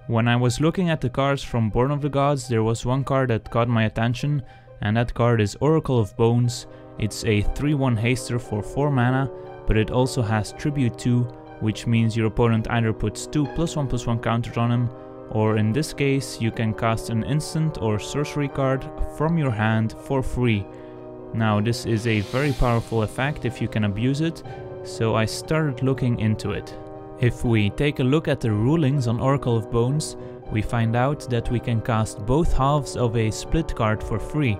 When I was looking at the cards from Born of the Gods, there was one card that caught my attention, and that card is Oracle of Bones. It's a 3/1 haster for 4 mana, but it also has Tribute 2, which means your opponent either puts 2 +1/+1 counters on him, or in this case you can cast an instant or sorcery card from your hand for free. Now this is a very powerful effect if you can abuse it, so I started looking into it. If we take a look at the rulings on Oracle of Bones, we find out that we can cast both halves of a split card for free.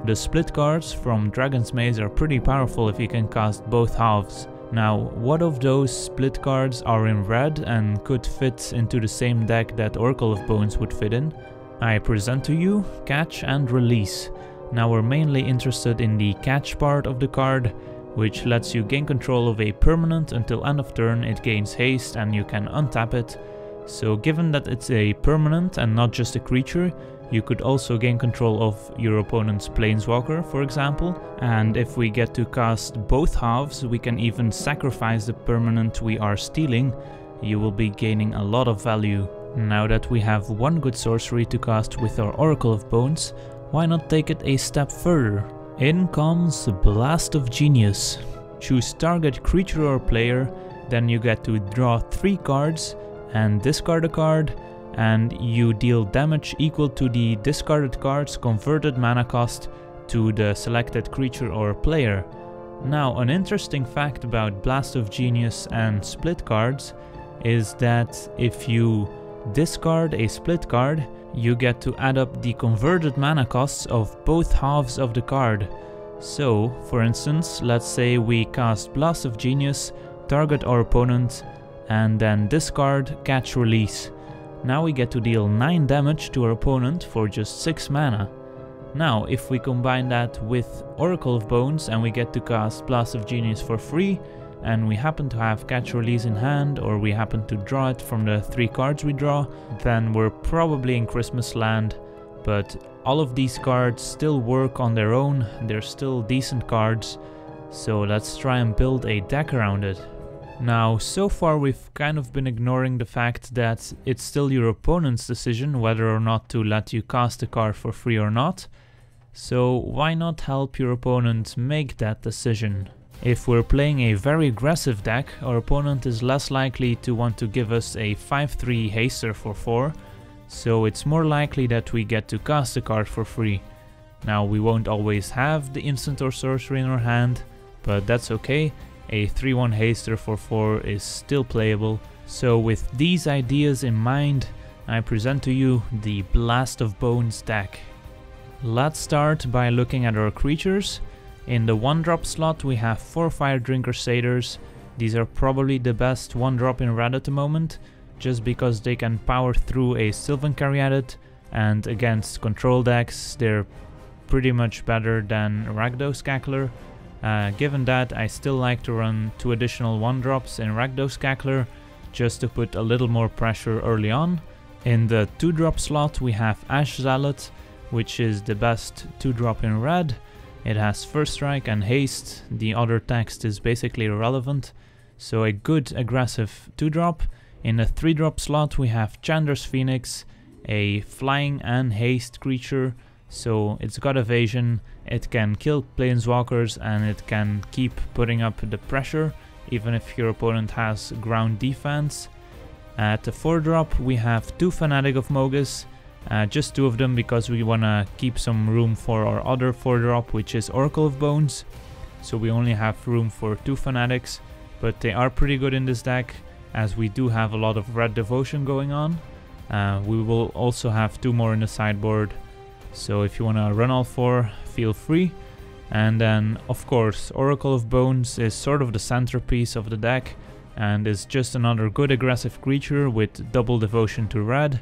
The split cards from Dragon's Maze are pretty powerful if you can cast both halves. Now, what of those split cards are in red and could fit into the same deck that Oracle of Bones would fit in? I present to you Catch and Release. Now we're mainly interested in the catch part of the card, which lets you gain control of a permanent until end of turn. It gains haste and you can untap it. So given that it's a permanent and not just a creature, you could also gain control of your opponent's planeswalker, for example. And if we get to cast both halves, we can even sacrifice the permanent we are stealing. You will be gaining a lot of value. Now that we have one good sorcery to cast with our Oracle of Bones, why not take it a step further? In comes Blast of Genius. Choose target creature or player, then you get to draw 3 cards and discard a card, and you deal damage equal to the discarded card's converted mana cost to the selected creature or player. Now, an interesting fact about Blast of Genius and split cards is that if you discard a split card, you get to add up the converted mana costs of both halves of the card. So, for instance, let's say we cast Blast of Genius, target our opponent, and then discard Catch Release. Now we get to deal 9 damage to our opponent for just 6 mana. Now, if we combine that with Oracle of Bones and we get to cast Blast of Genius for free, and we happen to have Catch Release in hand, or we happen to draw it from the 3 cards we draw, then we're probably in Christmas land. But all of these cards still work on their own, they're still decent cards, so let's try and build a deck around it. Now, so far we've kind of been ignoring the fact that it's still your opponent's decision whether or not to let you cast a card for free or not, so why not help your opponent make that decision? If we're playing a very aggressive deck, our opponent is less likely to want to give us a 5/3 haster for 4, so it's more likely that we get to cast a card for free. Now, we won't always have the instant or sorcery in our hand, but that's okay. A 3/1 haster for 4 is still playable. So with these ideas in mind, I present to you the Blast of Bones deck. Let's start by looking at our creatures. In the 1-drop slot we have 4 Fire Drinker Satyrs. These are probably the best 1-drop in red at the moment, just because they can power through a Sylvan Caryatid, and against control decks they're pretty much better than Rakdos Cackler. Given that, I still like to run 2 additional 1-drops in Rakdos Cackler, just to put a little more pressure early on. In the 2-drop slot we have Ash Zealot, which is the best 2-drop in red. It has First Strike and Haste, the other text is basically irrelevant, so a good aggressive 2-drop. In the 3-drop slot we have Chandra's Phoenix, a flying and haste creature, so it's got evasion, it can kill planeswalkers and it can keep putting up the pressure even if your opponent has ground defense. At the 4-drop we have 2 Fanatic of Mogis, just 2 of them because we want to keep some room for our other 4-drop, which is Oracle of Bones. So we only have room for 2 Fanatics, but they are pretty good in this deck as we do have a lot of red devotion going on. We will also have 2 more in the sideboard, so if you want to run all 4, feel free. And then of course Oracle of Bones is sort of the centerpiece of the deck and is just another good aggressive creature with double devotion to red,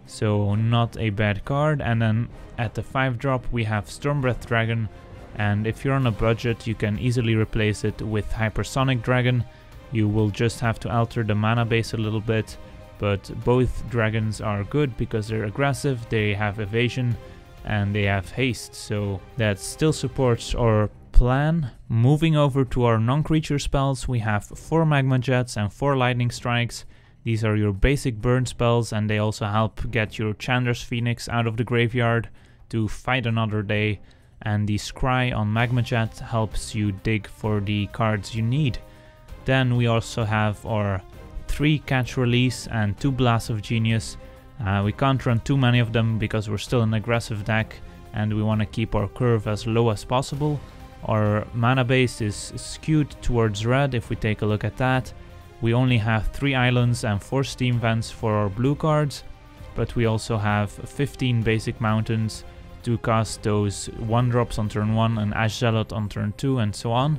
so not a bad card. And then at the 5-drop we have Stormbreath Dragon, and if you're on a budget you can easily replace it with Hypersonic Dragon. You will just have to alter the mana base a little bit, but both dragons are good because they're aggressive, they have evasion and they have haste, so that still supports our plan. Moving over to our non-creature spells, we have 4 Magma Jets and 4 Lightning Strikes. These are your basic burn spells, and they also help get your Chandra's Phoenix out of the graveyard to fight another day. And the Scry on Magma Jet helps you dig for the cards you need. Then we also have our 3 Catch Release and 2 Blasts of Genius. We can't run too many of them because we're still an aggressive deck and we want to keep our curve as low as possible. Our mana base is skewed towards red if we take a look at that. We only have 3 islands and 4 steam vents for our blue cards, but we also have 15 basic mountains to cast those 1-drops on turn 1 and Ash Zealot on turn 2 and so on.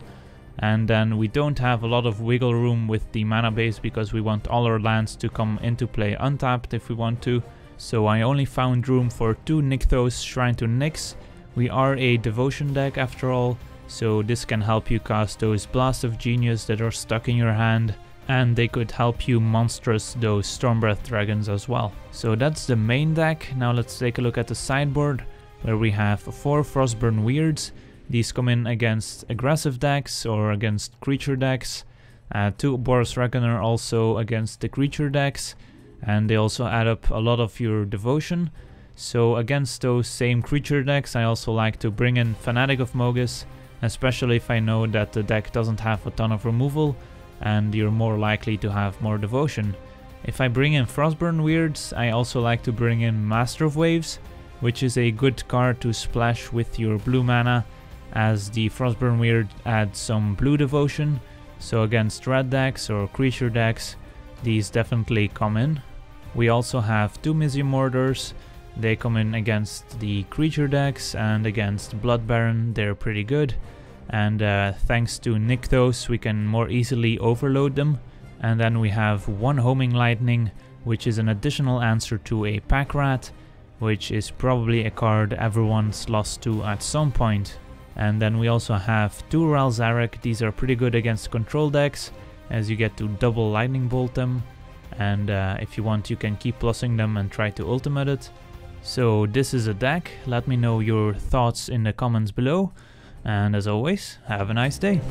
And then we don't have a lot of wiggle room with the mana base because we want all our lands to come into play untapped if we want to. So I only found room for 2 Nykthos Shrine to Nyx. We are a devotion deck after all, so this can help you cast those Blasts of Genius that are stuck in your hand, and they could help you monstrous those Stormbreath Dragons as well. So that's the main deck. Now let's take a look at the sideboard, where we have 4 Frostburn Weirds. These come in against aggressive decks or against creature decks. 2 Boros Reckoner also against the creature decks, and they also add up a lot of your devotion. So against those same creature decks I also like to bring in Fanatic of Mogis, especially if I know that the deck doesn't have a ton of removal and you're more likely to have more devotion. If I bring in Frostburn Weirds, I also like to bring in Master of Waves, which is a good card to splash with your blue mana, as the Frostburn Weird adds some blue devotion. So against red decks or creature decks, these definitely come in. We also have 2 Mizzy Mordors. They come in against the creature decks and against Blood Baron, they're pretty good. And thanks to Nykthos we can more easily overload them. And then we have 1 Homing Lightning, which is an additional answer to a Pack Rat, which is probably a card everyone's lost to at some point. And then we also have 2 Ral Zarek. These are pretty good against control decks, as you get to double lightning bolt them, and if you want you can keep plussing them and try to ultimate it. So this is a deck. Let me know your thoughts in the comments below, and as always, have a nice day.